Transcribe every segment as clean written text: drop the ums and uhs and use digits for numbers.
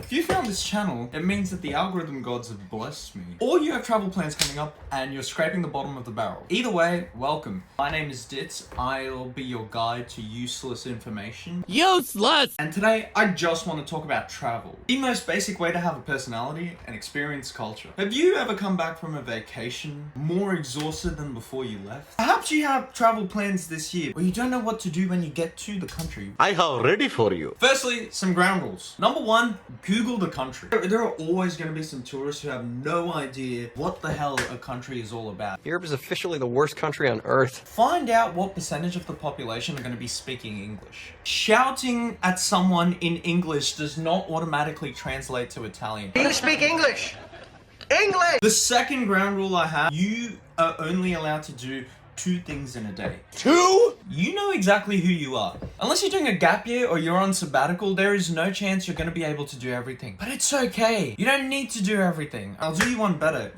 If you found this channel, it means that the algorithm gods have blessed me. Or you have travel plans coming up and you're scraping the bottom of the barrel. Either way, welcome. My name is Ditz. I'll be your guide to useless information. Useless! And today, I just want to talk about travel. The most basic way to have a personality and experience culture. Have you ever come back from a vacation more exhausted than before you left? Perhaps you have travel plans this year, or you don't know what to do when you get to the country. I have ready for you. Firstly, some ground rules. Number one, Google the country. There are always going to be some tourists who have no idea what the hell a country is all about. Europe is officially the worst country on earth. Find out what percentage of the population are going to be speaking English. Shouting at someone in English does not automatically translate to Italian. Do you speak English? English! The second ground rule I have, you are only allowed to do 2 things in a day. 2? You know exactly who you are. Unless you're doing a gap year or you're on sabbatical, there is no chance you're going to be able to do everything. But it's okay. You don't need to do everything. I'll do you one better.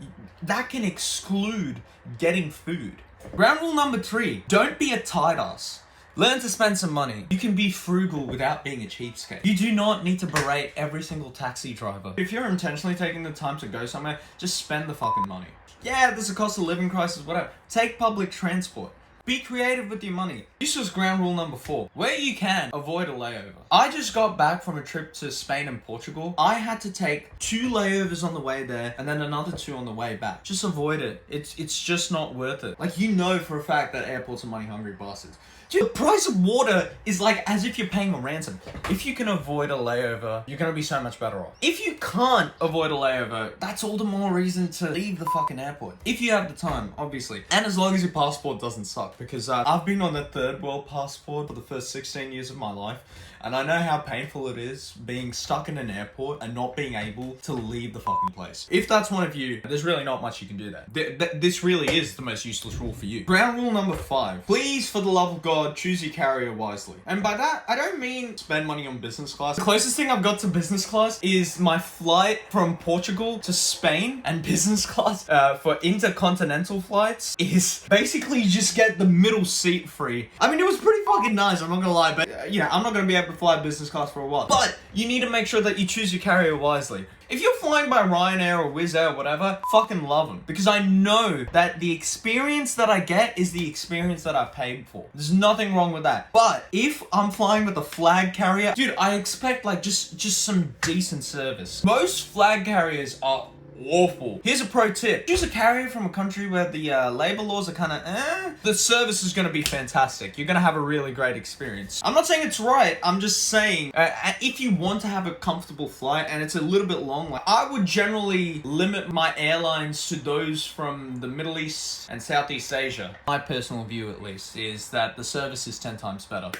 That can exclude getting food. Ground rule number 3, don't be a tight ass. Learn to spend some money. You can be frugal without being a cheapskate. You do not need to berate every single taxi driver. If you're intentionally taking the time to go somewhere, just spend the fucking money. Yeah, there's a cost of living crisis, whatever. Take public transport. Be creative with your money. Useless ground rule number 4. Where you can, avoid a layover. I just got back from a trip to Spain and Portugal. I had to take 2 layovers on the way there and then another 2 on the way back. Just avoid it. It's just not worth it. Like, you know for a fact that airports are money hungry bastards. Dude, the price of water is like as if you're paying a ransom. If you can avoid a layover, you're gonna be so much better off. If you can't avoid a layover, that's all the more reason to leave the fucking airport. If you have the time, obviously. And as long as your passport doesn't suck. Because I've been on a third world passport for the first 16 years of my life. And I know how painful it is being stuck in an airport and not being able to leave the fucking place. If that's one of you, there's really not much you can do there. This really is the most useless rule for you. Ground rule number 5. Please, for the love of God, choose your carrier wisely. And by that, I don't mean spend money on business class. The closest thing I've got to business class is my flight from Portugal to Spain, and business class for intercontinental flights is basically you just get the middle seat free. I mean, it was pretty fucking nice, I'm not gonna lie, but I'm not gonna be able to fly business class for a while. But you need to make sure that you choose your carrier wisely. If you're flying by Ryanair or Wizz Air or whatever, fucking love them. Because I know that the experience that I get is the experience that I paid for. There's nothing wrong with that. But if I'm flying with a flag carrier, dude, I expect like just some decent service. Most flag carriers are awful. Here's a pro tip. Choose a carrier from a country where the labor laws are kind of The service is going to be fantastic. You're going to have a really great experience. I'm not saying it's right. I'm just saying if you want to have a comfortable flight and it's a little bit long, like, I would generally limit my airlines to those from the Middle East and Southeast Asia. My personal view, at least, is that the service is 10 times better.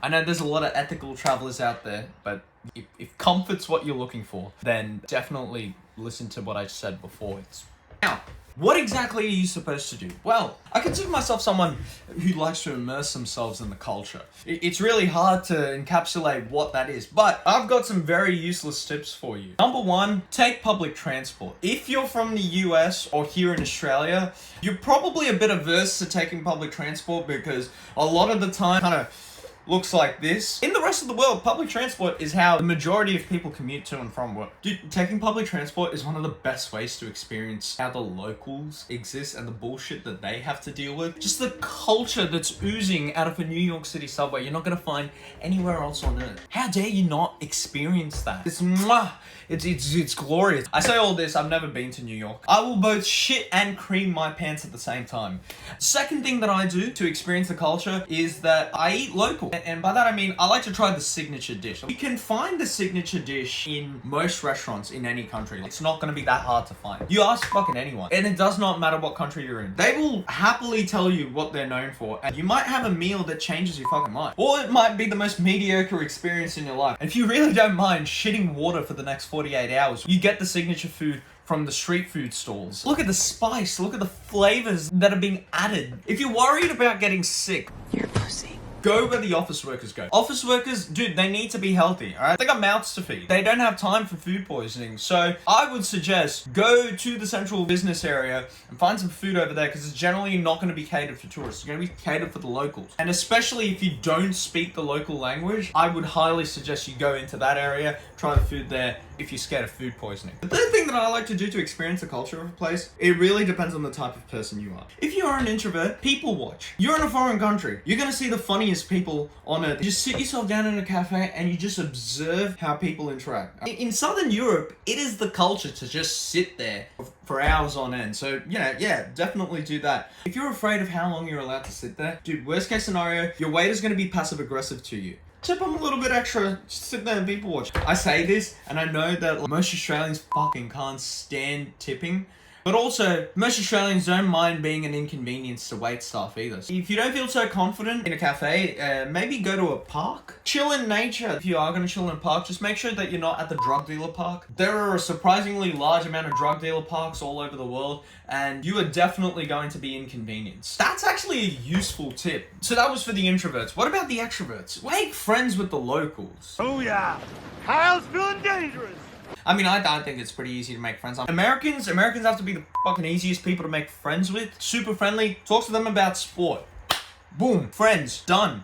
I know there's a lot of ethical travelers out there, but if comfort's what you're looking for, then definitely listen to what I said before. Now, what exactly are you supposed to do? Well, I consider myself someone who likes to immerse themselves in the culture. It's really hard to encapsulate what that is, but I've got some very useless tips for you. Number 1, take public transport. If you're from the US or here in Australia, you're probably a bit averse to taking public transport because a lot of the time kind of looks like this. In the rest of the world, public transport is how the majority of people commute to and from work. Dude, taking public transport is one of the best ways to experience how the locals exist and the bullshit that they have to deal with. Just the culture that's oozing out of a New York City subway you're not gonna find anywhere else on earth. How dare you not experience that? It's glorious. I say all this, I've never been to New York. I will both shit and cream my pants at the same time. Second thing that I do to experience the culture is that I eat local. And by that I mean, I like to try the signature dish. You can find the signature dish in most restaurants in any country. It's not gonna be that hard to find. You ask fucking anyone, and it does not matter what country you're in. They will happily tell you what they're known for, and you might have a meal that changes your fucking life. Or it might be the most mediocre experience in your life. And if you really don't mind shitting water for the next 48 hours, you get the signature food from the street food stalls. Look at the spice, look at the flavors that are being added. If you're worried about getting sick, You're a pussy. go where the office workers go. Office workers, dude, they need to be healthy, alright? They got mouths to feed. They don't have time for food poisoning. So I would suggest go to the central business area and find some food over there because it's generally not going to be catered for tourists. It's going to be catered for the locals. And especially if you don't speak the local language, I would highly suggest you go into that area try the food there if you're scared of food poisoning. The third thing that I like to do to experience the culture of a place, it really depends on the type of person you are. If you are an introvert, people watch. You're in a foreign country. You're gonna see the funniest people on earth. You just sit yourself down in a cafe and you just observe how people interact. In Southern Europe, it is the culture to just sit there for hours on end. So, you know, yeah, definitely do that. If you're afraid of how long you're allowed to sit there, dude, worst case scenario, your waiter's gonna be passive aggressive to you. Tip them a little bit extra, just sit there and people watch. I say this, and I know that most Australians fucking can't stand tipping, but also, most Australians don't mind being an inconvenience to wait staff either. So if you don't feel so confident in a cafe, maybe go to a park. Chill in nature. If you are going to chill in a park, just make sure that you're not at the drug dealer park. There are a surprisingly large amount of drug dealer parks all over the world, and you are definitely going to be inconvenienced. That's actually a useful tip. So that was for the introverts. What about the extroverts? Make friends with the locals. Oh yeah. Kyle's feeling dangerous. I mean, I don't think it's pretty easy to make friends. Americans have to be the fucking easiest people to make friends with. Super friendly. Talk to them about sport. Boom. Friends. Done.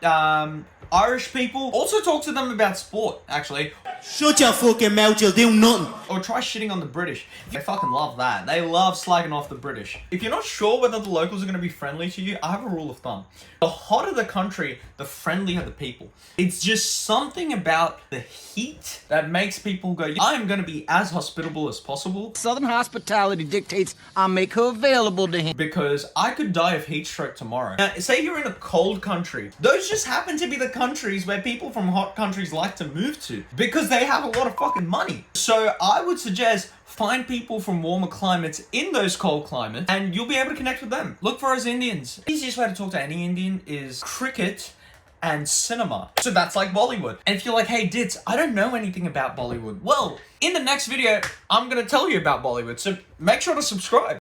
Irish people, also talk to them about sport, actually. Shut your fucking mouth, you'll do nothing. Or try shitting on the British. They fucking love that. They love slagging off the British. If you're not sure whether the locals are going to be friendly to you, I have a rule of thumb. The hotter the country, the friendlier the people. It's just something about the heat that makes people go, I am going to be as hospitable as possible. Southern hospitality dictates I make her available to him. Because I could die of heat stroke tomorrow. Now, say you're in a cold country. Those just happen to be the countries where people from hot countries like to move to. Because they have a lot of fucking money. So I would suggest find people from warmer climates in those cold climates and you'll be able to connect with them. Look for us Indians. The easiest way to talk to any Indian is cricket and cinema. So that's like Bollywood. And if you're like, hey Dits, I don't know anything about Bollywood. Well, in the next video, I'm gonna tell you about Bollywood. So make sure to subscribe.